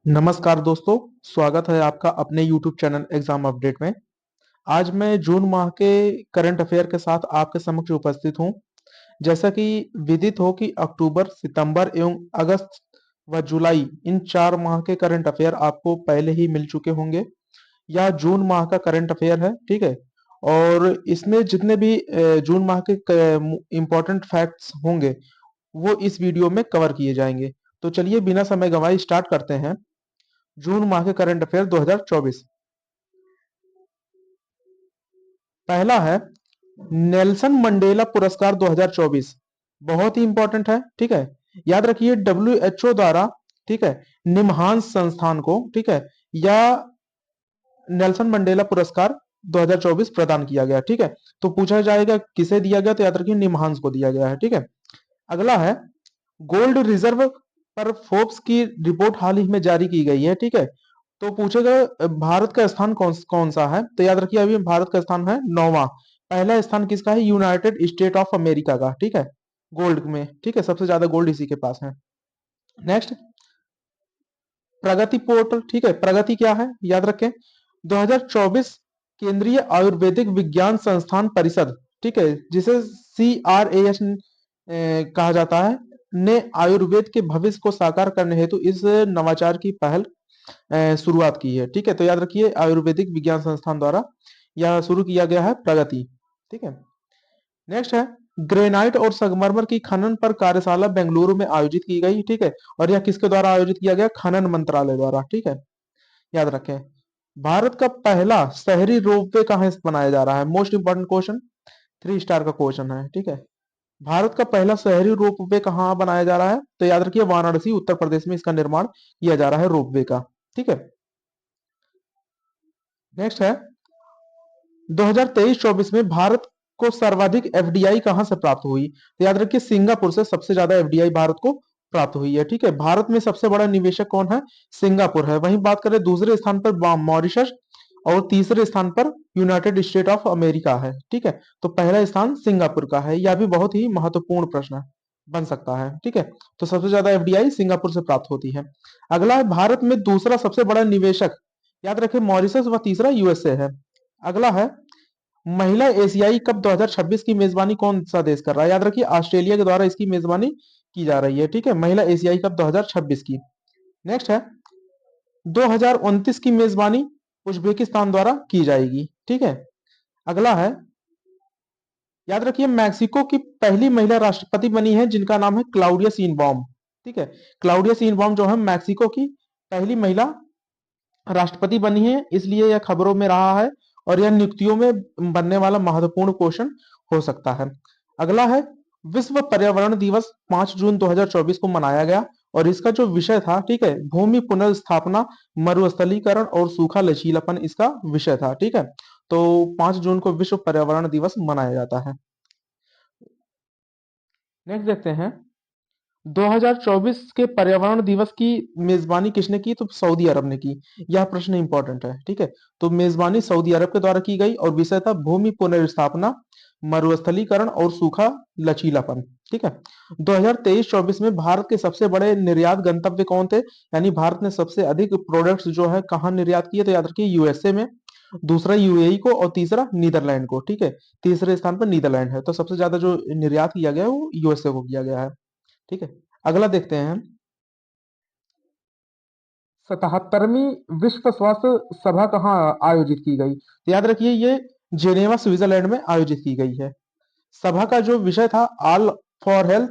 नमस्कार दोस्तों, स्वागत है आपका अपने यूट्यूब चैनल एग्जाम अपडेट में। आज मैं जून माह के करंट अफेयर के साथ आपके समक्ष उपस्थित हूं। जैसा कि विदित हो कि अक्टूबर, सितंबर एवं अगस्त व जुलाई इन 4 माह के करंट अफेयर आपको पहले ही मिल चुके होंगे। यह जून माह का करंट अफेयर है, ठीक है। और इसमें जितने भी जून माह के इम्पोर्टेंट फैक्ट्स होंगे वो इस वीडियो में कवर किए जाएंगे। तो चलिए बिना समय गंवाए स्टार्ट करते हैं। जून माह के करंट अफेयर 2024। पहला है नेल्सन मंडेला पुरस्कार 2024। बहुत ही इंपॉर्टेंट है, ठीक है। याद रखिए डब्ल्यूएचओ द्वारा, ठीक है, निमहांस संस्थान को, ठीक है, या नेल्सन मंडेला पुरस्कार 2024 प्रदान किया गया, ठीक है। तो पूछा जाएगा किसे दिया गया, तो याद रखिए निमहांस को दिया गया है, ठीक है। अगला है गोल्ड रिजर्व पर फोर्ब्स की रिपोर्ट हाल ही में जारी की गई है, ठीक है। तो पूछेगा भारत का स्थान कौन कौन सा है, तो याद रखिए अभी भारत का स्थान है 9वां। पहला स्थान किसका है? यूनाइटेड स्टेट ऑफ अमेरिका का, ठीक है, गोल्ड में, ठीक है, सबसे ज्यादा गोल्ड इसी के पास है। नेक्स्ट, प्रगति पोर्टल, ठीक है। प्रगति क्या है याद रखें, 2024 केंद्रीय आयुर्वेदिक विज्ञान संस्थान परिषद, ठीक है, जिसे CRAS कहा जाता है, ने आयुर्वेद के भविष्य को साकार करने हेतु इस नवाचार की पहल शुरुआत की है, ठीक है। तो याद रखिए आयुर्वेदिक विज्ञान संस्थान द्वारा यह शुरू किया गया है प्रगति, ठीक है। नेक्स्ट है ग्रेनाइट और संगमरमर की खनन पर कार्यशाला बेंगलुरु में आयोजित की गई, ठीक है। और यह किसके द्वारा आयोजित किया गया? खनन मंत्रालय द्वारा, ठीक है। याद रखें भारत का पहला शहरी रोपवे कहाँ बनाया जा रहा है? मोस्ट इंपोर्टेंट क्वेश्चन, 3 स्टार का क्वेश्चन है, ठीक है। भारत का पहला शहरी रोपवे कहाँ बनाया जा रहा है? तो याद रखिए वाराणसी उत्तर प्रदेश में इसका निर्माण किया जा रहा है रोपवे का, ठीक है। नेक्स्ट है 2023-24 में भारत को सर्वाधिक एफडीआई कहां से प्राप्त हुई? तो याद रखिए सिंगापुर से सबसे ज्यादा एफडीआई भारत को प्राप्त हुई है, ठीक है। भारत में सबसे बड़ा निवेशक कौन है? सिंगापुर है। वहीं बात करें दूसरे स्थान पर मॉरिशस और तीसरे स्थान पर यूनाइटेड स्टेट ऑफ अमेरिका है, ठीक है। तो पहला स्थान सिंगापुर का है। यह भी बहुत ही महत्वपूर्ण प्रश्न बन सकता है, ठीक है। तो सबसे ज्यादा एफडीआई सिंगापुर से प्राप्त होती है। अगला है भारत में दूसरा सबसे बड़ा निवेशक, याद रखें मॉरिशस व तीसरा यूएसए है। अगला है महिला एशियाई कप 2026 की मेजबानी कौन सा देश कर रहा है? याद रखिए ऑस्ट्रेलिया के द्वारा इसकी मेजबानी की जा रही है, ठीक है, महिला एशियाई कप 2026 की। नेक्स्ट है 2029 की मेजबानी उज्बेकिस्तान द्वारा की जाएगी, ठीक है। अगला है याद रखिए मैक्सिको की पहली महिला राष्ट्रपति बनी है जिनका नाम है क्लाउडिया सीनबॉम, ठीक है। क्लाउडिया सीनबॉम जो है मैक्सिको की पहली महिला राष्ट्रपति बनी है, इसलिए यह खबरों में रहा है और यह नियुक्तियों में बनने वाला महत्वपूर्ण क्वेश्चन हो सकता है। अगला है विश्व पर्यावरण दिवस 5 जून 2024 को मनाया गया और इसका जो विषय था, ठीक है, भूमि पुनर्स्थापना, मरुस्थलीकरण और सूखा लचीलापन इसका विषय था, ठीक है। तो 5 जून को विश्व पर्यावरण दिवस मनाया जाता है। नेक्स्ट देखते हैं 2024 के पर्यावरण दिवस की मेजबानी किसने की? तो सऊदी अरब ने की। यह प्रश्न इंपॉर्टेंट है, ठीक है। तो मेजबानी सऊदी अरब के द्वारा की गई और विषय था भूमि पुनर्स्थापना, मरुस्थलीकरण और सूखा लचीलापन, ठीक है। 2023-24 में भारत के सबसे बड़े निर्यात गंतव्य कौन थे? यानी भारत ने सबसे अधिक प्रोडक्ट्स जो है कहाँ निर्यात किए? तो याद रखिए यूएसए में, दूसरा यूएई को और तीसरा नीदरलैंड को, ठीक है। तीसरे स्थान पर नीदरलैंड है। तो सबसे ज्यादा जो निर्यात किया गया है वो यूएसए को किया गया है, ठीक है। अगला देखते हैं 77वीं विश्व स्वास्थ्य सभा कहाँ आयोजित की गई? तो याद रखिए ये जेनेवा स्विट्जरलैंड में आयोजित की गई है। सभा का जो विषय था all for health,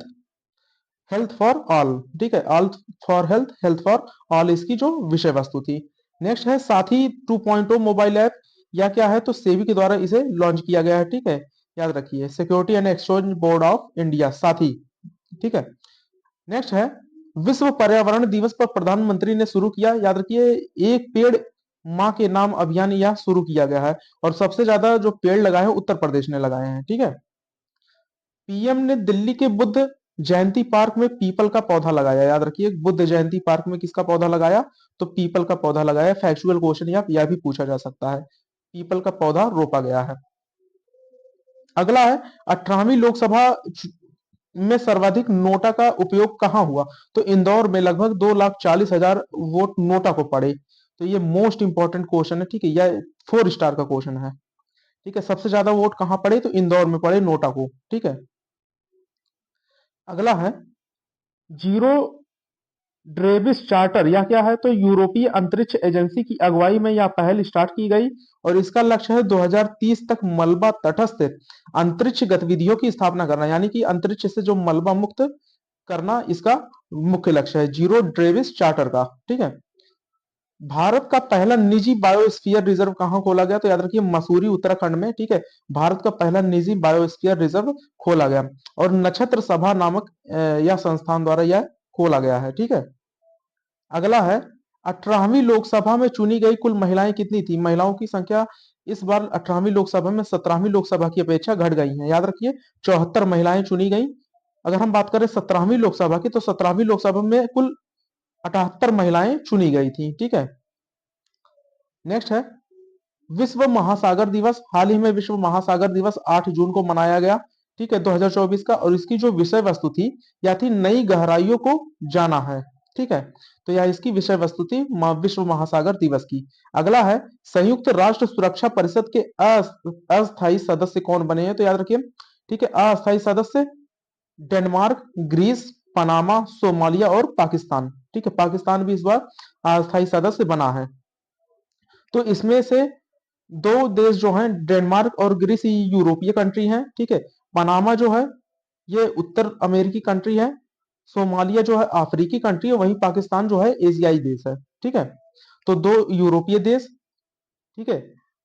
health for all, ठीक है, all for health, health for all इसकी जो विषय वस्तु थी। नेक्स्ट है साथी 2.0 मोबाइल ऐप, या क्या है? तो सेबी के द्वारा इसे लॉन्च किया गया है, ठीक है। याद रखिए security and exchange board of India, साथी, ठीक है। नेक्स्ट है विश्व पर्यावरण दिवस पर प्रधानमंत्री ने शुरू किया, याद रखिए एक पेड़ माँ के नाम अभियान यह शुरू किया गया है और सबसे ज्यादा जो पेड़ लगाए हैं उत्तर प्रदेश ने लगाए हैं, ठीक है। पीएम ने दिल्ली के बुद्ध जयंती पार्क में पीपल का पौधा लगाया। याद रखिए बुद्ध जयंती पार्क में किसका पौधा लगाया? तो पीपल का पौधा लगाया। फैक्चुअल क्वेश्चन यह भी पूछा जा सकता है, पीपल का पौधा रोपा गया है। अगला है 18वीं लोकसभा में सर्वाधिक नोटा का उपयोग कहाँ हुआ? तो इंदौर में लगभग 2,40,000 वोट नोटा को पड़े। तो ये मोस्ट इंपॉर्टेंट क्वेश्चन है, ठीक है, यह 4 स्टार का क्वेश्चन है। ठीक है, सबसे ज्यादा वोट कहाँ पड़े? तो इंदौर में पड़े नोटा को। ठीक है, अगला है जीरो ड्रेविस चार्टर। यह क्या है? तो यूरोपीय अंतरिक्ष एजेंसी की अगुवाई में यह पहल स्टार्ट की गई और इसका लक्ष्य है 2030 तक मलबा तटस्थ अंतरिक्ष गतिविधियों की स्थापना करना, यानी कि अंतरिक्ष से जो मलबा मुक्त करना इसका मुख्य लक्ष्य है जीरो ड्रेविस चार्टर का। ठीक है, भारत का पहला निजी बायोस्फीयर रिजर्व कहाँ खोला गया? तो याद रखिए मसूरी उत्तराखंड में। ठीक है, भारत का पहला निजी बायोस्फीयर रिजर्व खोला गया और नक्षत्र सभा नामक यह संस्थान द्वारा यह खोला गया है। ठीक है, अगला है 18वीं लोकसभा में चुनी गई कुल महिलाएं कितनी थी? महिलाओं की संख्या इस बार 18वीं लोकसभा में 17वीं लोकसभा की अपेक्षा घट गई है। याद रखिए 74 महिलाएं चुनी गई। अगर हम बात करें 17वीं लोकसभा की, तो 17वीं लोकसभा में कुल 78 महिलाएं चुनी गई थी। ठीक है, नेक्स्ट है विश्व महासागर दिवस। हाल ही में विश्व महासागर दिवस 8 जून को मनाया गया। ठीक है, 2024 का। और इसकी जो विषय वस्तु थी यह थी नई गहराइयों को जाना है। ठीक है, तो यह इसकी विषय वस्तु थी विश्व महासागर दिवस की। अगला है संयुक्त राष्ट्र सुरक्षा परिषद के अस्थायी सदस्य कौन बने हैं? तो याद रखिए, ठीक है, अस्थायी सदस्य डेनमार्क, ग्रीस, पनामा, सोमालिया और पाकिस्तान। ठीक है, पाकिस्तान भी इस बार अस्थायी सदस्य बना है। तो इसमें से दो देश जो हैं डेनमार्क और ग्रीस, ये यूरोपीय कंट्री हैं। ठीक है, पनामा जो है ये उत्तर अमेरिकी कंट्री है। सोमालिया जो है अफ्रीकी कंट्री है। वहीं पाकिस्तान जो है एशियाई देश है। ठीक है, तो दो यूरोपीय देश। ठीक है,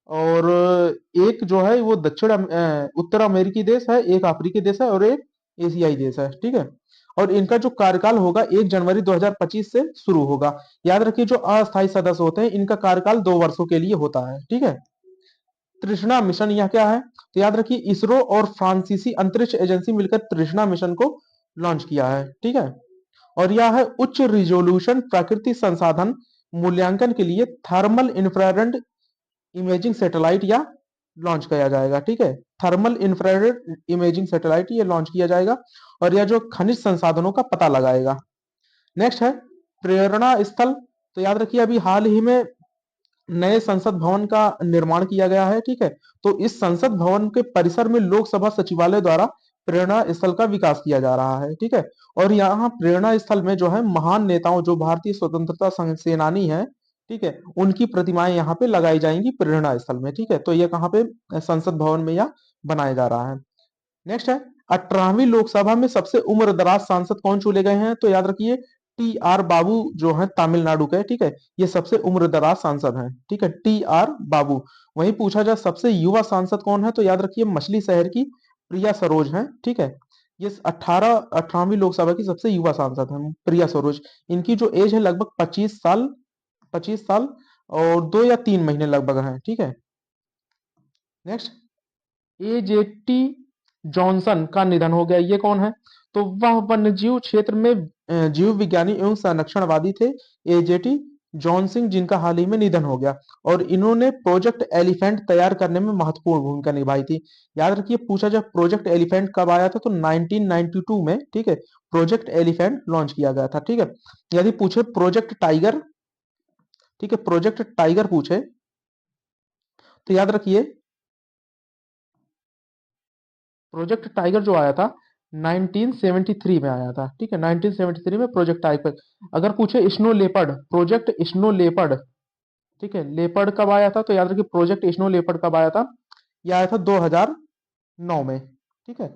और एक जो है वो उत्तर अमेरिकी देश है, एक अफ्रीकी देश है और एक एशियाई देश है। ठीक है, और इनका जो कार्यकाल होगा 1 जनवरी 2025 से शुरू होगा। याद रखिए जो अस्थायी सदस्य होते हैं इनका कार्यकाल 2 वर्षों के लिए होता है। ठीक है, तृष्णा मिशन यह क्या है? तो याद रखिए इसरो और फ्रांसीसी अंतरिक्ष एजेंसी मिलकर तृष्णा मिशन को लॉन्च किया है। ठीक है, और यह है उच्च रिजोल्यूशन प्राकृतिक संसाधन मूल्यांकन के लिए थर्मल इंफ्रारेड इमेजिंग सैटेलाइट या लॉन्च किया जाएगा। ठीक है, थर्मल इंफ्रारेड इमेजिंग सैटेलाइट ये लॉन्च किया जाएगा और यह जो खनिज संसाधनों का पता लगाएगा। नेक्स्ट है प्रेरणा स्थल। तो याद रखिए अभी हाल ही में नए संसद भवन का निर्माण किया गया है। ठीक है, तो इस संसद भवन के परिसर में लोकसभा सचिवालय द्वारा प्रेरणा स्थल का विकास किया जा रहा है। ठीक है, और यहाँ प्रेरणा स्थल में जो है महान नेताओं जो भारतीय स्वतंत्रता सेनानी है, ठीक है, उनकी प्रतिमाएं यहाँ पे लगाई जाएंगी प्रेरणा स्थल में। ठीक है, तो ये कहाँ पे? संसद भवन में यह बनाया जा रहा है। नेक्स्ट है 18वीं लोकसभा में सबसे उम्र दराज सांसद कौन चुने गए हैं? तो याद रखिए टी आर बाबू जो है तमिलनाडु के। ठीक है, ये सबसे उम्र दराज सांसद हैं। ठीक है, टी आर बाबू। वहीं पूछा जाए सबसे युवा सांसद कौन है? तो याद रखिए मछली शहर की प्रिया सरोज हैं। ठीक है, ये 18वीं लोकसभा की सबसे युवा सांसद हैं प्रिया सरोज। इनकी जो एज है लगभग 25 साल, 25 साल और 2 या 3 महीने लगभग है। ठीक है, नेक्स्ट एजेटी जॉनसन का निधन हो गया। ये कौन है? तो वह वन्यजीव क्षेत्र में जीव विज्ञानी एवं संरक्षणवादी थे एजेटी जॉनसन, जिनका हाल ही में निधन हो गया। और इन्होंने प्रोजेक्ट एलिफेंट तैयार करने में महत्वपूर्ण भूमिका निभाई थी। याद रखिए पूछा जाए प्रोजेक्ट एलिफेंट कब आया था? तो 1992 में। ठीक है, प्रोजेक्ट एलिफेंट लॉन्च किया गया था। ठीक है, यदि पूछे प्रोजेक्ट टाइगर, ठीक है, प्रोजेक्ट टाइगर पूछे तो याद रखिए प्रोजेक्ट टाइगर जो आया था 1973 में आया था। ठीक है, 1973 में प्रोजेक्ट टाइगर। अगर पूछे snow leopard, project snow leopard, ठीक है, लेपर्ड कब आया था? तो याद रखिए प्रोजेक्ट स्नो लेपर्ड कब आया था? यह आया था 2009 में। ठीक है,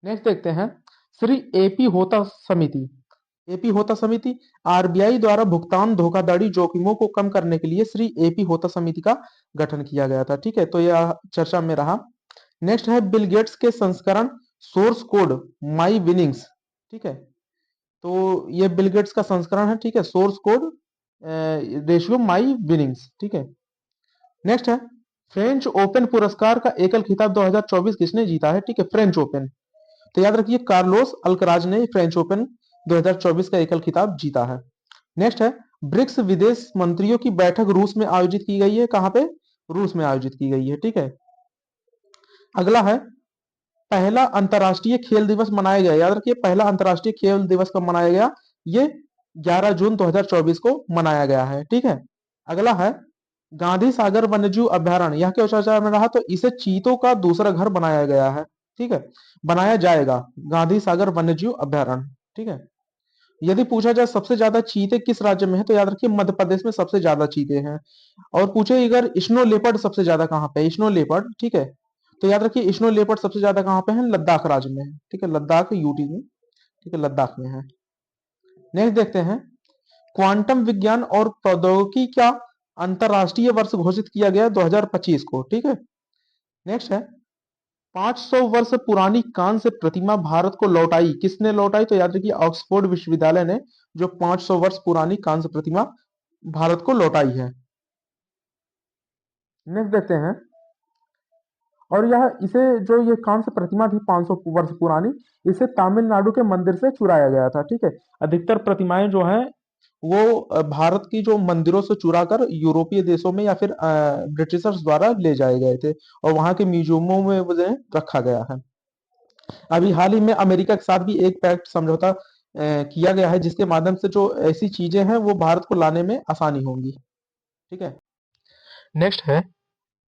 नेक्स्ट देखते हैं श्री एपी होता समिति। एपी होता समिति आरबीआई द्वारा भुगतान धोखाधड़ी जोखिमों को कम करने के लिए श्री एपी होता समिति का गठन किया गया था। ठीक है, तो यह चर्चा में रहा। नेक्स्ट है बिल गेट्स के संस्करण सोर्स कोड माई विनिंग्स। ठीक है, तो ये बिल गेट्स का संस्करण है। ठीक है, सोर्स कोड रेशियो माई विनिंग्स। ठीक है, नेक्स्ट है फ्रेंच ओपन पुरस्कार का एकल खिताब 2024 किसने जीता है? ठीक है, फ्रेंच ओपन। तो याद रखिए कार्लोस अल्कराज ने फ्रेंच ओपन 2024 का एकल खिताब जीता है। नेक्स्ट है ब्रिक्स विदेश मंत्रियों की बैठक रूस में आयोजित की गई है। कहां पे? रूस में आयोजित की गई है। ठीक है, अगला है पहला अंतर्राष्ट्रीय खेल दिवस मनाया गया, याद रखिए पहला अंतर्राष्ट्रीय खेल दिवस कब मनाया गया, ये 11 जून 2024 को मनाया गया है, ठीक है। अगला है गांधी सागर वन्यजीव अभयारण्य, यह क्यों चर्चा में रहा, तो इसे चीतों का दूसरा घर बनाया गया है, ठीक है, बनाया जाएगा, गांधी सागर वन्यजीव अभयारण्य, ठीक है। यदि पूछा जाए सबसे ज्यादा चीते किस राज्य में है, तो याद रखिए मध्य प्रदेश में सबसे ज्यादा चीते हैं। और पूछे अगर स्नो लेपर्ड सबसे ज्यादा कहाँ पे है, स्नो लेपर्ड, ठीक है, तो याद रखिए स्नो लेपर्ड सबसे ज्यादा कहाँ पे है, लद्दाख राज्य में है, ठीक है, लद्दाख यूटी में, ठीक है, लद्दाख में है। नेक्स्ट देखते हैं क्वांटम विज्ञान और प्रौद्योगिकी का अंतरराष्ट्रीय वर्ष घोषित किया गया 2025 को, ठीक है। नेक्स्ट है 500 वर्ष पुरानी कांस्य प्रतिमा भारत को लौटाई, किसने लौटाई, तो याद रखिए ऑक्सफोर्ड विश्वविद्यालय ने जो 500 वर्ष पुरानी कांस्य प्रतिमा भारत को लौटाई है। नेक्स्ट देखते हैं, और यह इसे जो ये कांस्य प्रतिमा थी 500 वर्ष पुरानी, इसे तमिलनाडु के मंदिर से चुराया गया था, ठीक है। अधिकतर प्रतिमाएं जो हैं वो भारत की जो मंदिरों से चुरा कर यूरोपीय देशों में या फिर ब्रिटिशर्स द्वारा ले जाए गए थे और वहां के म्यूजियमों में उन्हें रखा गया है। अभी हाल ही में अमेरिका के साथ भी एक पैक्ट समझौता किया गया है जिसके माध्यम से जो ऐसी चीजें हैं वो भारत को लाने में आसानी होगी, ठीक है। नेक्स्ट है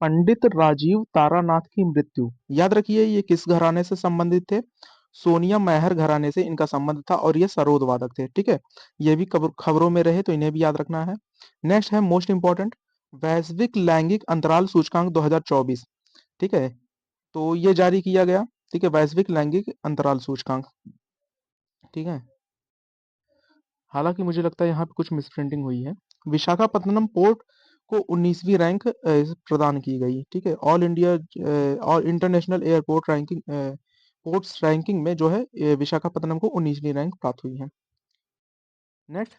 पंडित राजीव तारानाथ की मृत्यु, याद रखिए ये किस घराने से संबंधित थे, सोनिया महर घराने से इनका संबंध था और ये सरोद वादक थे, ठीक है। ये भी खबरों में रहे तो इन्हें भी याद रखना है। नेक्स्ट है मोस्ट इंपॉर्टेंट वैश्विक लैंगिक अंतराल सूचकांक 2024, ठीक है, तो ये जारी किया गया, ठीक है, वैश्विक लैंगिक अंतराल सूचकांक, ठीक है। हालांकि मुझे लगता है यहाँ पे कुछ मिसप्रिंटिंग हुई है। विशाखापत्तनम पोर्ट को 19वीं रैंक प्रदान की गई, ठीक है, ऑल इंडिया और international airport ranking ports ranking में जो है विशाखापत्तनम को 19वीं रैंक प्राप्त हुई है। नेक्स्ट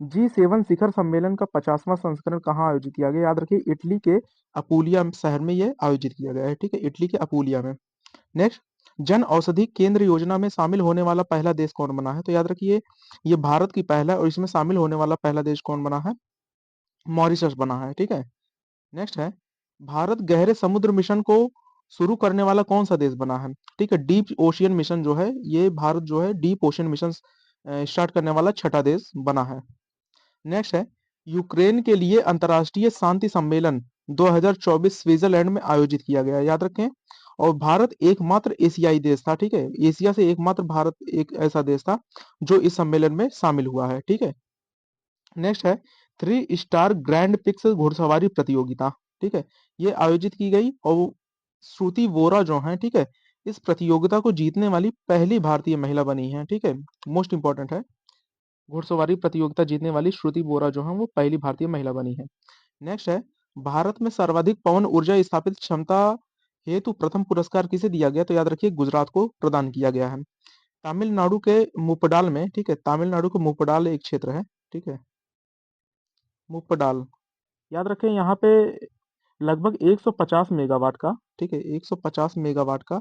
G7 शिखर सम्मेलन का 50वां संस्करण कहाँ आयोजित किया गया, याद रखिए इटली के अपूलिया शहर में ये आयोजित किया गया है, ठीक है, इटली के अपूलिया में। नेक्स्ट जन औषधि केंद्र योजना में शामिल होने वाला पहला देश कौन बना है, तो याद रखिए ये भारत की पहला और इसमें शामिल होने वाला पहला देश कौन बना है, मॉरिशस बना है, ठीक है। नेक्स्ट है भारत गहरे समुद्र मिशन को शुरू करने वाला कौन सा देश बना है, ठीक है, डीप ओशियन मिशन जो है ये भारत जो है डीप ओशियन मिशन स्टार्ट करने वाला छठा देश बना है। नेक्स्ट है यूक्रेन के लिए अंतर्राष्ट्रीय शांति सम्मेलन 2024 स्विट्जरलैंड में आयोजित किया गया, याद रखें, और भारत एकमात्र एशियाई देश था, ठीक है, एशिया से एकमात्र भारत एक ऐसा देश था जो इस सम्मेलन में शामिल हुआ है, ठीक है। नेक्स्ट है 3 स्टार ग्रैंड पिक्स घुड़सवारी प्रतियोगिता, ठीक है, ये आयोजित की गई और श्रुति वोरा जो है, ठीक है, इस प्रतियोगिता को जीतने वाली पहली भारतीय महिला बनी है, ठीक है, मोस्ट इंपॉर्टेंट है, घुड़सवारी प्रतियोगिता जीतने वाली श्रुति बोरा जो है वो पहली भारतीय महिला बनी है। नेक्स्ट है भारत में सर्वाधिक पवन ऊर्जा स्थापित क्षमता हेतु प्रथम पुरस्कार किसे दिया गया, तो याद रखिए गुजरात को प्रदान किया गया है, तमिलनाडु के मुप्पडाल में, ठीक है, तमिलनाडु के मुप्पडाल एक क्षेत्र है, ठीक है, मुप्पडाल, याद रखें यहाँ पे लगभग 150 मेगावाट का, ठीक है, 150 मेगावाट का,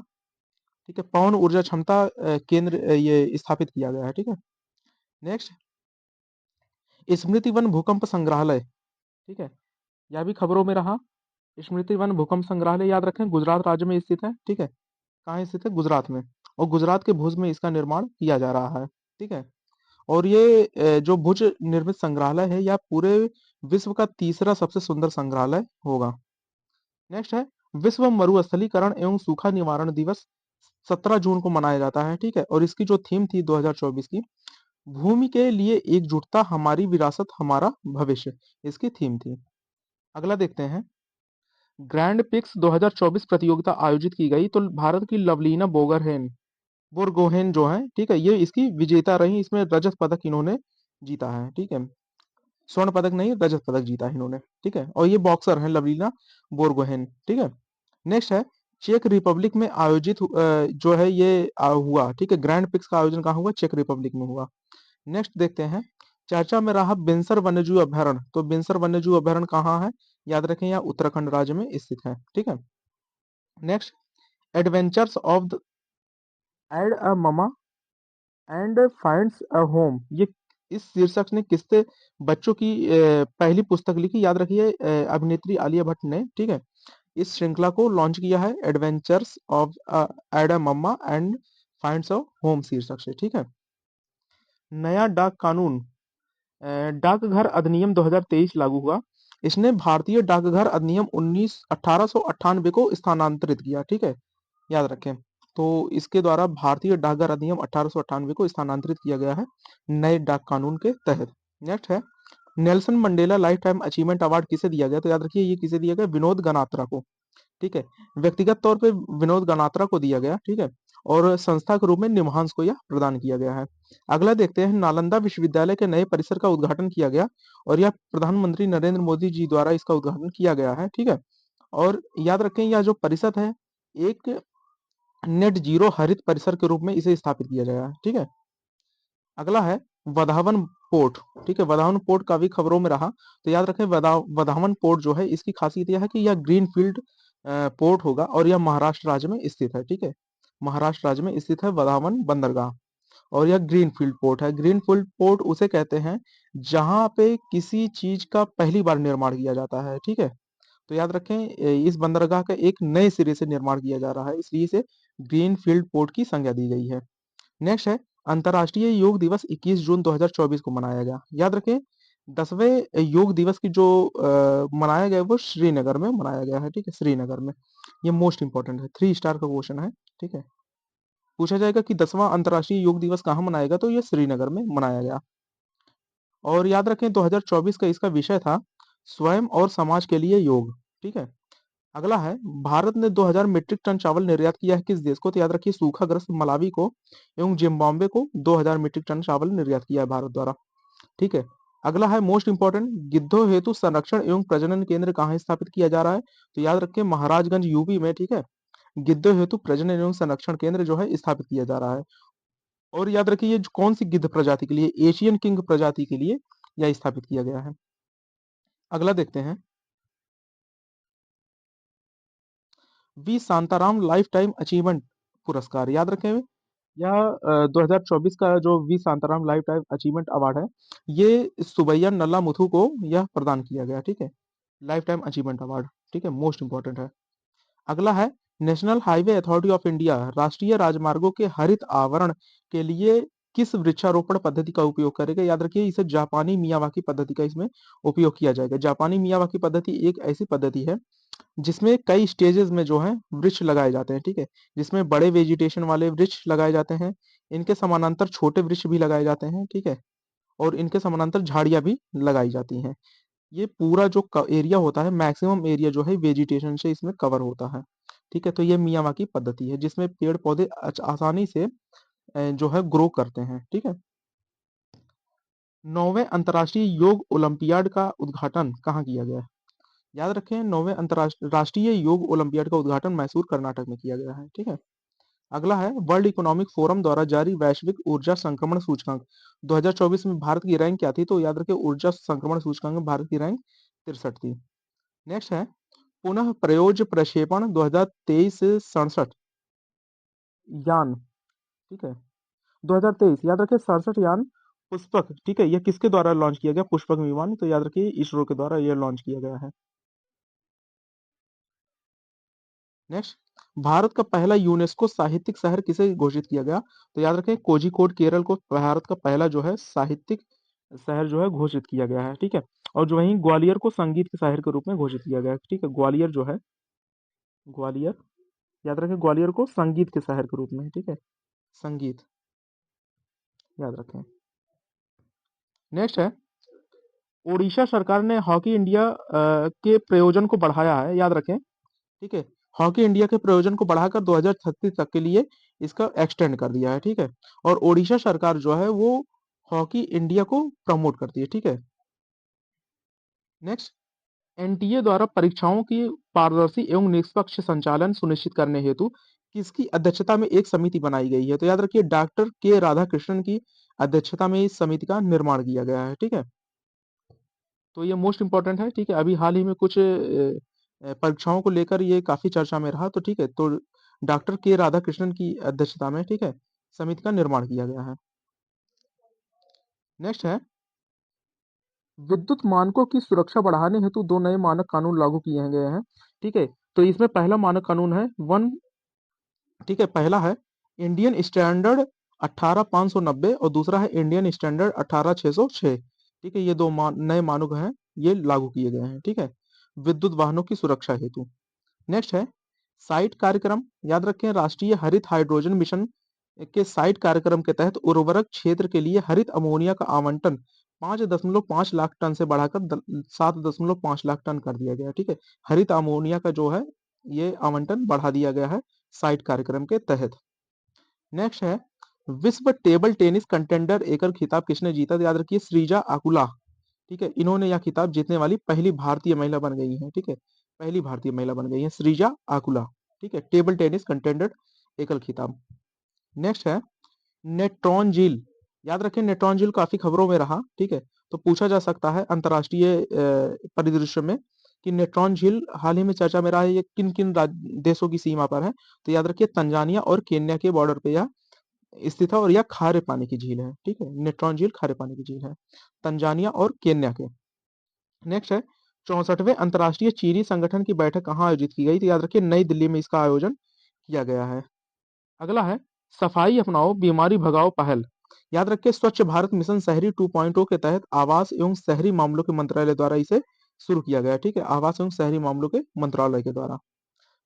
ठीक है, पवन ऊर्जा क्षमता केंद्र ये स्थापित किया गया है, ठीक है। नेक्स्ट स्मृति वन भूकंप संग्रहालय, ठीक है, यह भी खबरों में रहा, स्मृति वन भूकंप संग्रहालय याद रखें गुजरात राज्य में स्थित है, ठीक है, कहाँ स्थित है, गुजरात में, और गुजरात के भुज में इसका निर्माण किया जा रहा है, ठीक है। और ये जो भुज निर्मित संग्रहालय है यह पूरे विश्व का तीसरा सबसे सुंदर संग्रहालय होगा। नेक्स्ट है विश्व मरुस्थलीकरण एवं सूखा निवारण दिवस 17 जून को मनाया जाता है, ठीक है, और इसकी जो थीम थी 2024 की भूमि के लिए एकजुटता हमारी विरासत हमारा भविष्य, इसकी थीम थी। अगला देखते हैं ग्रैंड पिक्स 2024 प्रतियोगिता आयोजित की गई तो भारत की लवलीना बोरगोहेन जो है, ठीक है, ये इसकी विजेता रही, इसमें रजत पदक इन्होंने जीता है, ठीक है, स्वर्ण पदक नहीं रजत पदक जीता है इन्होंने, ठीक है, और ये बॉक्सर है लवलीना बोरगोहेन, ठीक है। नेक्स्ट है चेक रिपब्लिक में आयोजित जो है ये हुआ, ठीक है, ग्रैंड पिक्स का आयोजन कहाँ हुआ, चेक रिपब्लिक में हुआ। नेक्स्ट देखते हैं चर्चा में रहा बिनसर वन्यजीव अभ्यारण्य, तो बिनसर वन्यजीव अभ्यारण्य कहाँ है, याद रखें यह उत्तराखंड राज्य में स्थित है, ठीक है। Next adventures of the Adam mama and finds a home, ये इस शीर्षक ने किससे बच्चों की पहली पुस्तक लिखी, याद रखिए अभिनेत्री आलिया भट्ट ने, ठीक है, इस श्रृंखला को लॉन्च किया है adventures of Adam mama and finds a home शीर्षक से, ठीक है। नया डाक कानून, डाकघर अधिनियम 2023 लागू हुआ। इसने भारतीय डाकघर अधिनियम 1898 को स्थानांतरित किया, ठीक है, याद रखें। तो इसके द्वारा भारतीय डाकघर अधिनियम 1898 को स्थानांतरित किया गया है नए डाक कानून के तहत। नेक्स्ट है Nelson Mandela life time achievement award किसे दिया गया? तो याद रखिए ये किसे दिया गया? विनोद गनात्रा को, ठीक है। व्यक्तिगत तौर पे विनोद गनात्रा को दिया गया, ठीक है, और संस्था के रूप में निमहांस को यह प्रदान किया गया है। अगला देखते हैं, नालंदा विश्वविद्यालय के नए परिसर का उद्घाटन किया गया और यह प्रधानमंत्री नरेंद्र मोदी जी द्वारा इसका उद्घाटन किया गया है, ठीक है। और याद रखें यह जो परिषद है एक नेट जीरो हरित परिसर के रूप में इसे स्थापित किया गया है, ठीक है। अगला है वधावन पोर्ट, ठीक है। वधावन पोर्ट का भी खबरों में रहा, तो याद रखें वधावन पोर्ट जो है इसकी खासियत यह है कि यह ग्रीन फील्ड पोर्ट होगा और यह महाराष्ट्र राज्य में स्थित है, ठीक है। महाराष्ट्र राज्य में स्थित है वधावन बंदरगाह और यह ग्रीन फील्ड पोर्ट है। ग्रीन फील्ड पोर्ट उसे कहते हैं जहां पे किसी चीज का पहली बार निर्माण किया जाता है, ठीक है। तो याद रखें इस बंदरगाह का एक नए सिरे से निर्माण किया जा रहा है, इसलिए इसे ग्रीन फील्ड पोर्ट की संज्ञा दी गई है। नेक्स्ट है अंतर्राष्ट्रीय योग दिवस 21 जून 2024 को मनाया गया। याद रखें 10वें योग दिवस की जो मनाया गया है, वो श्रीनगर में मनाया गया है, ठीक है, श्रीनगर में। ये मोस्ट इंपॉर्टेंट है, 3 स्टार का क्वेश्चन है, ठीक है। पूछा जाएगा कि 10वां अंतर्राष्ट्रीय योग दिवस कहाँ मनाएगा, तो ये श्रीनगर में मनाया गया। और याद रखें 2024 का इसका विषय था स्वयं और समाज के लिए योग, ठीक है। अगला है भारत ने 2000 मीट्रिक टन चावल निर्यात किया है किस देश को? तो याद रखिए सूखाग्रस्त मलावी को एवं जिम्बाब्वे को 2000 मीट्रिक टन चावल निर्यात किया है भारत द्वारा, ठीक है। अगला है मोस्ट इंपॉर्टेंट, गिद्धों हेतु संरक्षण एवं प्रजनन केंद्र कहाँ स्थापित किया जा रहा है? तो याद रखिए महाराजगंज यूपी में, ठीक है। गिद्धों हेतु प्रजनन एवं संरक्षण केंद्र जो है स्थापित किया जा रहा है। और याद रखिए ये कौन सी गिद्ध प्रजाति के लिए? एशियन किंग प्रजाति के लिए यह स्थापित किया गया है। अगला देखते हैं V Shantaram lifetime achievement पुरस्कार। याद रखें यह 2024 का जो V Shantaram lifetime achievement award है, ये सुबैया नल्ला मुथु को यह प्रदान किया गया, ठीक है। लाइफ टाइम अचीवमेंट अवार्ड, ठीक है, मोस्ट इंपॉर्टेंट है। अगला है national highway authority of India राष्ट्रीय राजमार्गों के हरित आवरण के लिए किस वृक्षारोपण पद्धति का उपयोग करेगा? याद रखिए इसे जापानी मियावाकी पद्धति का इसमें उपयोग किया जाएगा। जापानी मियावाकी पद्धति एक ऐसी पद्धति है जिसमें कई स्टेजेस में जो है वृक्ष लगाए जाते हैं, ठीक है। जिसमें बड़े वेजिटेशन वाले वृक्ष लगाए जाते हैं, इनके समानांतर छोटे वृक्ष भी लगाए जाते हैं, ठीक है, और इनके समानांतर झाड़ियां भी लगाई जाती हैं। ये पूरा जो एरिया होता है मैक्सिमम एरिया जो है वेजिटेशन से इसमें कवर होता है, ठीक है। तो ये मियावाकी पद्धति है जिसमें पेड़ पौधे आसानी से जो है ग्रो करते हैं, ठीक है। 9वें अंतर्राष्ट्रीय योग ओलंपियाड का उद्घाटन कहाँ किया गया? याद रखें 9वें अंतर्राष्ट्रीय राष्ट्रीय योग ओलंपियाड का उद्घाटन मैसूर कर्नाटक में किया गया है, ठीक है। अगला है वर्ल्ड इकोनॉमिक फोरम द्वारा जारी वैश्विक ऊर्जा संक्रमण सूचकांक 2024 में भारत की रैंक क्या थी? तो याद रखें ऊर्जा संक्रमण सूचकांक में भारत की रैंक 63 थी। नेक्स्ट है पुनः प्रयोज्य प्रक्षेपण 2023 67 यान, ठीक है, 2023 याद रखिए 67 यान पुष्पक, ठीक है, यह किसके द्वारा लॉन्च किया गया? पुष्पक विमान, तो याद रखिए इसरो के द्वारा यह लॉन्च किया गया है। नेक्स्ट भारत का पहला यूनेस्को साहित्यिक शहर किसे घोषित किया गया? तो याद रखें कोझिकोड केरल को भारत का पहला जो है साहित्यिक शहर जो है घोषित किया गया है, ठीक है। और जो वहीं ग्वालियर को संगीत के शहर के रूप में घोषित किया गया है, ठीक है। ग्वालियर जो है ग्वालियर, याद रखें ग्वालियर को संगीत के शहर के रूप में, ठीक है, संगीत, याद रखें। नेक्स्ट है ओडिशा सरकार ने हॉकी इंडिया के प्रयोजन को बढ़ाया है, याद रखें, ठीक है। हॉकी इंडिया के प्रयोजन को बढ़ाकर 2036 तक के लिए इसका एक्सटेंड कर दिया है, ठीक है। और ओडिशा सरकार जो है वो हॉकी इंडिया को प्रमोट करती है, ठीक है। नेक्स्ट एनटीए द्वारा परीक्षाओं की पारदर्शी एवं निष्पक्ष संचालन सुनिश्चित करने हेतु किसकी अध्यक्षता में एक समिति बनाई गई है? तो याद रखिए डॉक्टर के राधाकृष्णन की अध्यक्षता में इस समिति का निर्माण किया गया है, ठीक है। तो ये मोस्ट इंपॉर्टेंट है, ठीक है। अभी हाल ही में कुछ परीक्षाओं को लेकर ये काफी चर्चा में रहा, तो ठीक है। तो डॉक्टर के राधाकृष्णन की अध्यक्षता में, ठीक है, समिति का निर्माण किया गया है। नेक्स्ट है विद्युत मानकों की सुरक्षा बढ़ाने हेतु 2 नए मानक कानून लागू किए गए हैं, ठीक है। तो इसमें पहला मानक कानून है वन, ठीक है, पहला है इंडियन स्टैंडर्ड 18590 और दूसरा है इंडियन स्टैंडर्ड 18606। ठीक है, ये दो नए मानक हैं, ये लागू किए गए हैं। ठीक है, विद्युत वाहनों की सुरक्षा हेतु। नेक्स्ट है साइट कार्यक्रम। याद रखें, राष्ट्रीय हरित हाइड्रोजन मिशन के साइट कार्यक्रम के तहत उर्वरक क्षेत्र के लिए हरित अमोनिया का आवंटन 5.5 लाख टन से बढ़ाकर 7.5 लाख टन कर दिया गया। ठीक है, हरित अमोनिया का जो है ये आवंटन बढ़ा दिया गया है साइट कार्यक्रम के तहत। नेक्स्ट है विश्व टेबल टेनिस कंटेंडर एकल खिताब किसने जीता? तो याद रखिए श्रीजा आकुला। ठीक है, इन्होंने यह खिताब जीतने वाली पहली भारतीय महिला बन गई है। ठीक है, पहली भारतीय महिला बन गई है श्रीजा आकुला। ठीक है, टेबल टेनिस कंटेंडर एकल खिताब। नेक्स्ट है नेट्रॉन झील। याद रखें, नेट्रॉन झील काफी खबरों में रहा। ठीक है, तो पूछा जा सकता है अंतरराष्ट्रीय परिदृश्य में कि नेट्रॉन झील हाल ही में चर्चा में रहा है, ये किन किन देशों की सीमा पर है? तो याद रखिए तंजानिया और केन्या के बॉर्डर पे यह स्थित है और यह खारे पानी की झील है। ठीक है, नेट्रॉन झील खारे पानी की झील है, तंजानिया और केन्या के। नेक्स्ट है 64वें अंतरराष्ट्रीय चीनी संगठन की बैठक कहाँ आयोजित की गई? तो याद रखिए नई दिल्ली में इसका आयोजन किया गया है। अगला है सफाई अपनाओ बीमारी भगाओ पहल। याद रखिए स्वच्छ भारत मिशन शहरी 2.0 के तहत आवास एवं शहरी मामलों के मंत्रालय द्वारा इसे शुरू किया गया। ठीक है, आवास एवं शहरी मामलों के मंत्रालय के द्वारा।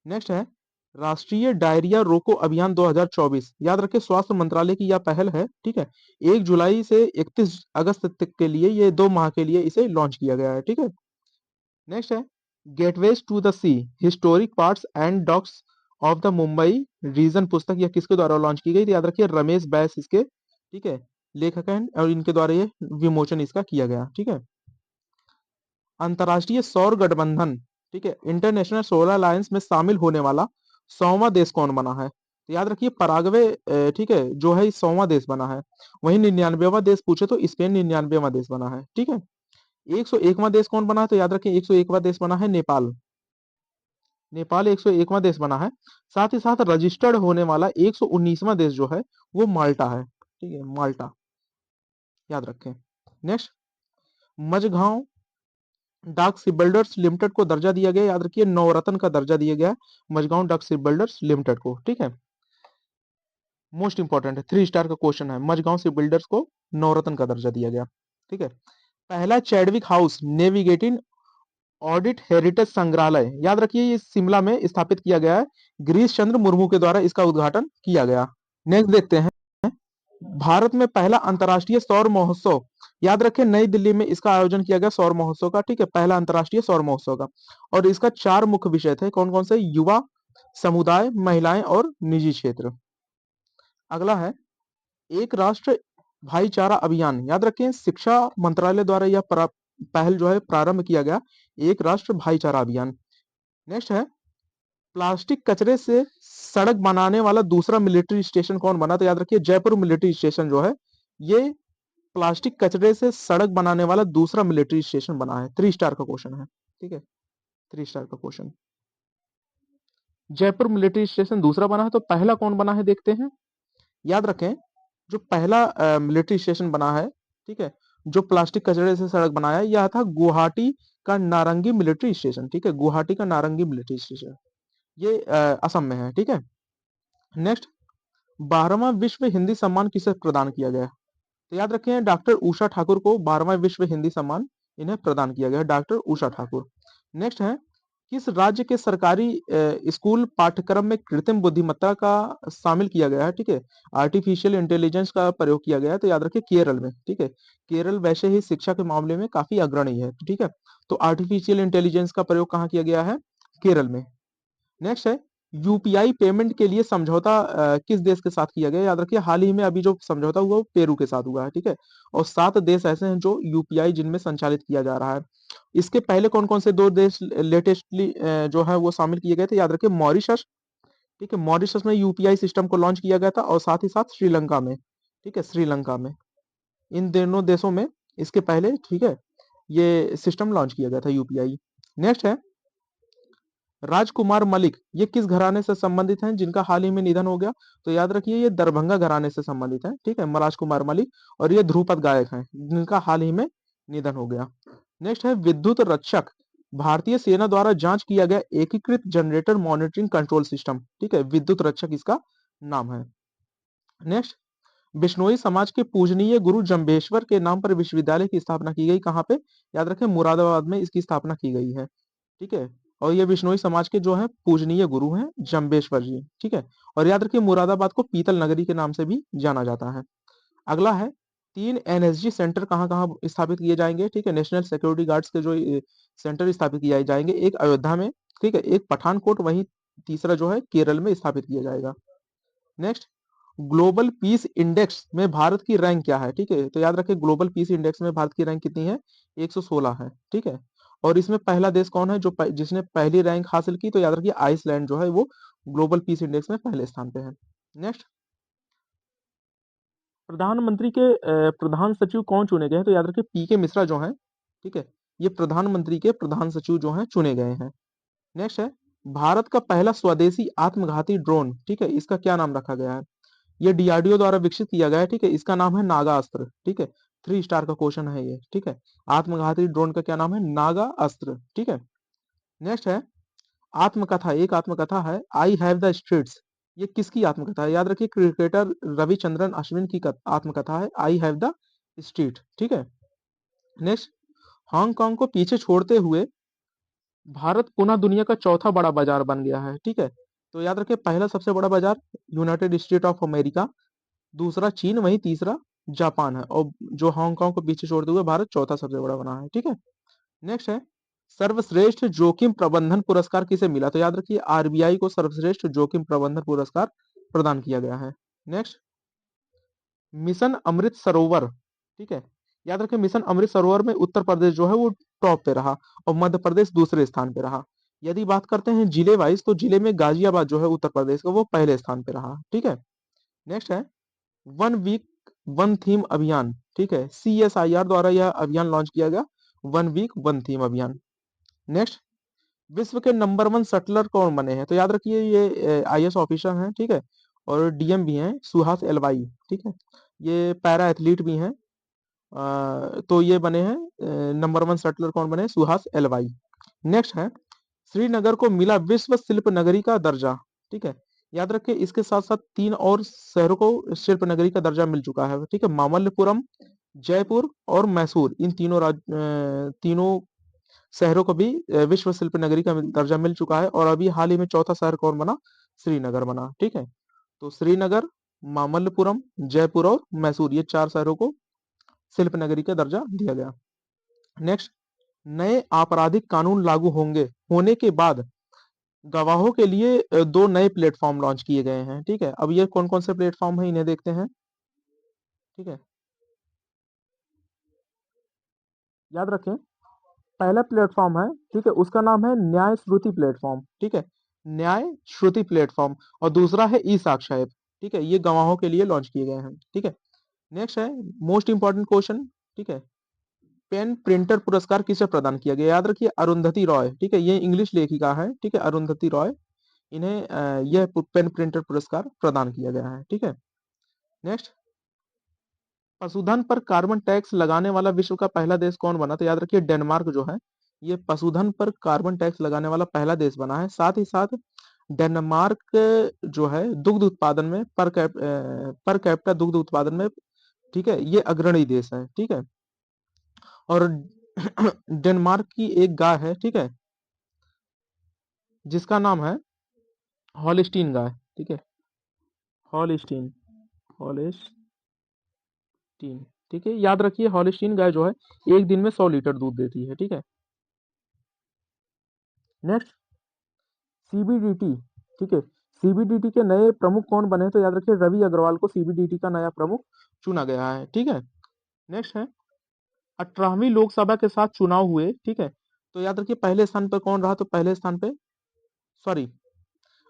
नेक्स्ट है राष्ट्रीय डायरिया रोको अभियान 2024। याद रखिए स्वास्थ्य मंत्रालय की यह पहल है। ठीक है, 1 जुलाई से 31 अगस्त तक के लिए, ये 2 माह के लिए इसे लॉन्च किया गया है। ठीक है, नेक्स्ट है gateways to the sea historic parts and docks of the Mumbai region पुस्तक यह किसके द्वारा लॉन्च की गई? तो याद रखिए रमेश बैस इसके, ठीक है, लेखक हैं और इनके द्वारा ये विमोचन इसका किया गया। ठीक है, अंतरराष्ट्रीय सौर गठबंधन, ठीक है, इंटरनेशनल सोलर अलायंस में शामिल होने वाला 100वां देश कौन बना है? तो याद रखिए पराग्वे, ठीक है, जो है 100वां देश बना है। वहीं 99वां देश पूछे तो स्पेन 99वां देश बना है। ठीक है, 101वां देश कौन बना है? तो याद रखिए 101वां देश बना है नेपाल। नेपाल 101वां देश बना है। साथ ही साथ रजिस्टर्ड होने वाला 119वां देश जो है वो माल्टा है। ठीक है, माल्टा, याद रखें। नेक्स्ट मझगांव डाक शिपबिल्डर्स लिमिटेड को दर्जा दिया गया। याद रखिए नवरत्न का दर्जा दिया गया मझगांव डाक शिपबिल्डर्स लिमिटेड को। ठीक है, मोस्ट इंपॉर्टेंट है, 3 स्टार का क्वेश्चन है, मझगांव शिपबिल्डर्स को नवरत्न का दर्जा दिया गया। ठीक है, पहला Chadwick house navigating audit heritage संग्रहालय। याद रखिए ये शिमला में स्थापित किया गया है, गिरीश चंद्र मुर्मू के द्वारा इसका उद्घाटन किया गया। नेक्स्ट देखते हैं भारत में पहला अंतरराष्ट्रीय सौर महोत्सव। याद रखें नई दिल्ली में इसका आयोजन किया गया सौर महोत्सव का। ठीक है, पहला अंतरराष्ट्रीय सौर महोत्सव का, और इसका 4 मुख्य विषय थे। कौन कौन से? युवा, समुदाय, महिलाएं और निजी क्षेत्र। अगला है एक राष्ट्र भाईचारा अभियान। याद रखें शिक्षा मंत्रालय द्वारा यह पहल जो है प्रारंभ किया गया, एक राष्ट्र भाईचारा अभियान। नेक्स्ट है प्लास्टिक कचरे से सड़क बनाने वाला दूसरा मिलिट्री स्टेशन कौन बना? तो याद रखिए जयपुर मिलिट्री स्टेशन जो है ये प्लास्टिक कचरे से सड़क बनाने वाला दूसरा मिलिट्री स्टेशन बना है। 3 स्टार का क्वेश्चन है। ठीक है, 3 स्टार का क्वेश्चन। जयपुर मिलिट्री स्टेशन दूसरा बना है, तो पहला कौन बना है देखते हैं। याद रखें जो पहला मिलिट्री स्टेशन बना है, ठीक है, जो प्लास्टिक कचरे से सड़क बनाया, यह था गुवाहाटी का नारंगी मिलिट्री स्टेशन। ठीक है, गुवाहाटी का नारंगी मिलिट्री स्टेशन, ये असम में है। ठीक है, नेक्स्ट 12वां विश्व हिंदी सम्मान किसे प्रदान किया गया? तो याद रखें डॉक्टर उषा ठाकुर को 12वां विश्व हिंदी सम्मान इन्हें प्रदान किया गया, डॉक्टर उषा ठाकुर। नेक्स्ट है किस राज्य के सरकारी स्कूल पाठ्यक्रम में कृत्रिम बुद्धिमत्ता का शामिल किया गया है? ठीक है, आर्टिफिशियल इंटेलिजेंस का प्रयोग किया गया है, तो याद रखिए केरल में। ठीक है, केरल वैसे ही शिक्षा के मामले में काफी अग्रणी है। ठीक है, तो आर्टिफिशियल इंटेलिजेंस का प्रयोग कहाँ किया गया है? केरल में। नेक्स्ट है यूपीआई पेमेंट के लिए समझौता किस देश के साथ किया गया? याद रखिए हाल ही में अभी जो समझौता हुआ वो पेरू के साथ हुआ है। ठीक है, और 7 देश ऐसे हैं जो यूपीआई जिनमें संचालित किया जा रहा है। इसके पहले कौन कौन से 2 देश लेटेस्टली जो है वो शामिल किए गए थे? याद रखिए मॉरिशस। ठीक है, मॉरिशस में यूपीआई सिस्टम को लॉन्च किया गया था, और साथ ही साथ श्रीलंका में। ठीक है, श्रीलंका में, इन दोनों देशों में इसके पहले, ठीक है, ये सिस्टम लॉन्च किया गया था यूपीआई। नेक्स्ट है राजकुमार मलिक, ये किस घराने से संबंधित हैं जिनका हाल ही में निधन हो गया? तो याद रखिए ये दरभंगा घराने से संबंधित हैं। ठीक है, राजकुमार मलिक, और ये ध्रुपद गायक हैं जिनका हाल ही में निधन हो गया। नेक्स्ट है विद्युत रक्षक, भारतीय सेना द्वारा जांच किया गया एकीकृत जनरेटर मॉनिटरिंग कंट्रोल सिस्टम, ठीक है, विद्युत रक्षक इसका नाम है। नेक्स्ट, बिश्नोई समाज के पूजनीय गुरु जंबेश्वर के नाम पर विश्वविद्यालय की स्थापना की गई, कहाँ पे? याद रखें, मुरादाबाद में इसकी स्थापना की गई है, ठीक है। और ये बिश्नोई समाज के जो है पूजनीय गुरु हैं जंबेश्वर जी, ठीक है। और याद रखिए मुरादाबाद को पीतल नगरी के नाम से भी जाना जाता है। अगला है, 3 एनएसजी सेंटर कहाँ-कहाँ स्थापित किए जाएंगे, ठीक है। नेशनल सिक्योरिटी गार्ड्स के जो सेंटर स्थापित किए जाएंगे, एक अयोध्या में, ठीक है, एक पठानकोट, वहीं तीसरा जो है केरल में स्थापित किया जाएगा। नेक्स्ट, ग्लोबल पीस इंडेक्स में भारत की रैंक क्या है, ठीक है। तो याद रखें ग्लोबल पीस इंडेक्स में भारत की रैंक कितनी है? 116 है, ठीक है। और इसमें पहला देश कौन है जो जिसने पहली रैंक हासिल की? तो याद रखिए आइसलैंड जो है वो ग्लोबल पीस इंडेक्स में पहले स्थान पे है। नेक्स्ट, प्रधानमंत्री के प्रधान सचिव कौन चुने गए हैं? तो याद रखिए पीके मिश्रा जो हैं, ठीक है, ये प्रधानमंत्री के प्रधान सचिव जो हैं चुने गए हैं। नेक्स्ट है, भारत का पहला स्वदेशी आत्मघाती ड्रोन, ठीक है, इसका क्या नाम रखा गया है? ये डीआरडीओ द्वारा विकसित किया गया है, ठीक है, इसका नाम है नागा अस्त्र, ठीक है। 3 स्टार का क्वेश्चन है ये, ठीक है। आत्मघाती ड्रोन का क्या नाम है? नागा अस्त्र, ठीक है। नेक्स्ट है, आत्मकथा, एक आत्मकथा है आई हैव द स्ट्रीट्स, ये किसकी आत्मकथा है? याद रखिए क्रिकेटर रविचंद्रन अश्विन की आत्मकथा है आई हैव द स्ट्रीट, ठीक है। नेक्स्ट, हांगकांग को पीछे छोड़ते हुए भारत पुनः दुनिया का चौथा बड़ा बाजार बन गया है, ठीक है। तो याद रखिए पहला सबसे बड़ा बाजार यूनाइटेड स्टेट ऑफ अमेरिका, दूसरा चीन, वहीं तीसरा जापान है, और जो हांगकांग को पीछे छोड़ते हुए भारत चौथा सबसे बड़ा बना है, ठीक है। नेक्स्ट है, सर्वश्रेष्ठ जोखिम प्रबंधन पुरस्कार किसे मिला? तो याद रखिए आरबीआई को सर्वश्रेष्ठ जोखिम प्रबंधन पुरस्कार प्रदान किया गया है। नेक्स्ट, मिशन अमृत सरोवर, ठीक है, याद रखें मिशन अमृत सरोवर में उत्तर प्रदेश जो है वो टॉप पे रहा और मध्य प्रदेश दूसरे स्थान पे रहा। यदि बात करते हैं जिले वाइज, तो जिले में गाजियाबाद जो है उत्तर प्रदेश का वो पहले स्थान पे रहा, ठीक है। नेक्स्ट है, वन वीक वन थीम अभियान, ठीक है, सीएसआईआर द्वारा यह अभियान लॉन्च किया गया, वन वीक वन थीम अभियान। नेक्स्ट, विश्व के नंबर 1 शटलर कौन बने हैं? तो याद रखिए ये आईएएस ऑफिसर हैं, ठीक है, और डीएम भी हैं, सुहास एलवाई, ठीक है। ये पैरा एथलीट भी हैं। तो ये बने हैं नंबर 1 शटलर कौन बने? सुहास एलवाई। नेक्स्ट है, श्रीनगर को मिला विश्व शिल्प नगरी का दर्जा, ठीक है। याद रखिए इसके साथ साथ 3 और शहरों को शिल्प नगरी का दर्जा मिल चुका है, ठीक है। मामल्लपुरम, जयपुर और मैसूर, इन तीनों शहरों को भी विश्व शिल्प नगरी का दर्जा मिल चुका है, और अभी हाल ही में चौथा शहर कौन बना? श्रीनगर बना, ठीक है। तो श्रीनगर, मामल्लपुरम, जयपुर और मैसूर, ये 4 शहरों को शिल्प नगरी का दर्जा दिया गया। नेक्स्ट, नए आपराधिक कानून लागू होने के बाद गवाहों के लिए 2 नए प्लेटफॉर्म लॉन्च किए गए हैं, ठीक है। अब ये कौन-कौन से प्लेटफॉर्म है इन्हें देखते हैं, ठीक है। याद रखें पहला प्लेटफॉर्म है, ठीक है, उसका नाम है न्याय श्रुति प्लेटफॉर्म, ठीक है, न्याय श्रुति प्लेटफॉर्म, और दूसरा है ई साक्ष्य, ठीक है, ये गवाहों के लिए लॉन्च किए गए हैं, ठीक है। नेक्स्ट है मोस्ट इंपॉर्टेंट क्वेश्चन, ठीक है, पेन प्रिंटर पुरस्कार किसे प्रदान किया गया? याद रखिए अरुंधति रॉय, ठीक है, ये इंग्लिश लेखिका है, ठीक है, अरुंधति रॉय, इन्हें यह पेन प्रिंटर पुरस्कार प्रदान किया गया है, ठीक है। नेक्स्ट, पशुधन पर कार्बन टैक्स लगाने वाला विश्व का पहला देश कौन बना? तो याद रखिए डेनमार्क जो है ये पशुधन पर कार्बन टैक्स लगाने वाला पहला देश बना है। साथ ही साथ डेनमार्क जो है दुग्ध उत्पादन में पर कैपिटा दुग्ध उत्पादन में, ठीक है, ये अग्रणी देश है, ठीक है। और डेनमार्क की एक गाय है, ठीक है, जिसका नाम है हॉलिस्टीन गाय, ठीक है, हॉलिस्टीन, हॉलिस्टीन, ठीक है। याद रखिए हॉलिस्टीन गाय जो है एक दिन में 100 लीटर दूध देती है, ठीक है। नेक्स्ट, सीबीडीटी, ठीक है, सीबीडीटी के नए प्रमुख कौन बने? तो याद रखिए रवि अग्रवाल को सीबीडीटी का नया प्रमुख चुना गया है, ठीक है। नेक्स्ट है, 18वीं लोकसभा के साथ चुनाव हुए, ठीक है। तो याद रखिए पहले स्थान पर कौन रहा? तो पहले स्थान पे, सॉरी,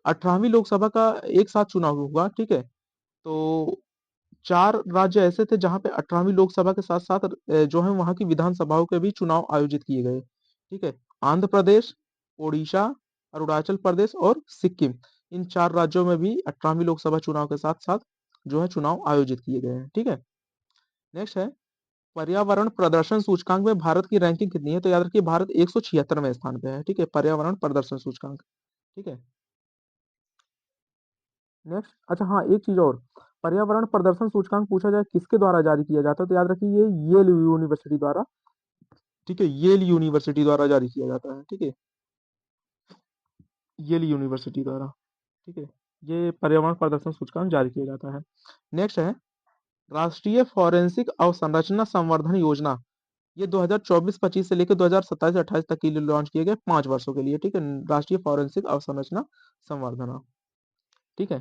18वीं लोकसभा का एक साथ चुनाव हुआ, ठीक है। तो 4 राज्य ऐसे थे जहां पे 18वीं लोकसभा के साथ साथ जो है वहां की विधानसभाओं के भी चुनाव आयोजित किए गए, ठीक है। आंध्र प्रदेश, ओडिशा, अरुणाचल प्रदेश और सिक्किम, इन 4 राज्यों में भी 18वीं लोकसभा चुनाव के साथ साथ जो है चुनाव आयोजित किए गए हैं, ठीक है। नेक्स्ट है, पर्यावरण प्रदर्शन सूचकांक में भारत की रैंकिंग कितनी है? तो याद रखिए भारत 176वें स्थान पे है, ठीक है, पर्यावरण प्रदर्शन सूचकांक, ठीक है। नेक्स्ट, अच्छा हाँ, एक चीज और, पर्यावरण प्रदर्शन सूचकांक पूछा जाए किसके द्वारा जारी किया जाता है, तो याद रखिए ये येल यूनिवर्सिटी द्वारा, ठीक है, येल यूनिवर्सिटी द्वारा जारी किया जाता है, ठीक है, येल यूनिवर्सिटी द्वारा, ठीक है, ये पर्यावरण प्रदर्शन सूचकांक जारी किया जाता है। नेक्स्ट है राष्ट्रीय फॉरेंसिक अवसंरचना संवर्धन योजना, ये 2024-25 से लेकर 2027-28 तक के लिए लॉन्च किए गए 5 वर्षों के लिए, ठीक है, राष्ट्रीय फॉरेंसिक अवसंरचना संवर्धना, ठीक है।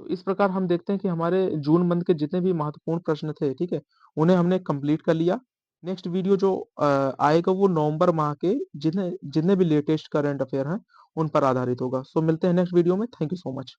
तो इस प्रकार हम देखते हैं कि हमारे जून मंथ के जितने भी महत्वपूर्ण प्रश्न थे, ठीक है, उन्हें हमने कंप्लीट कर लिया। नेक्स्ट वीडियो जो आएगा वो नवंबर माह के जितने जितने भी लेटेस्ट करंट अफेयर हैं उन पर आधारित होगा। सो मिलते हैं नेक्स्ट वीडियो में। Thank you so much.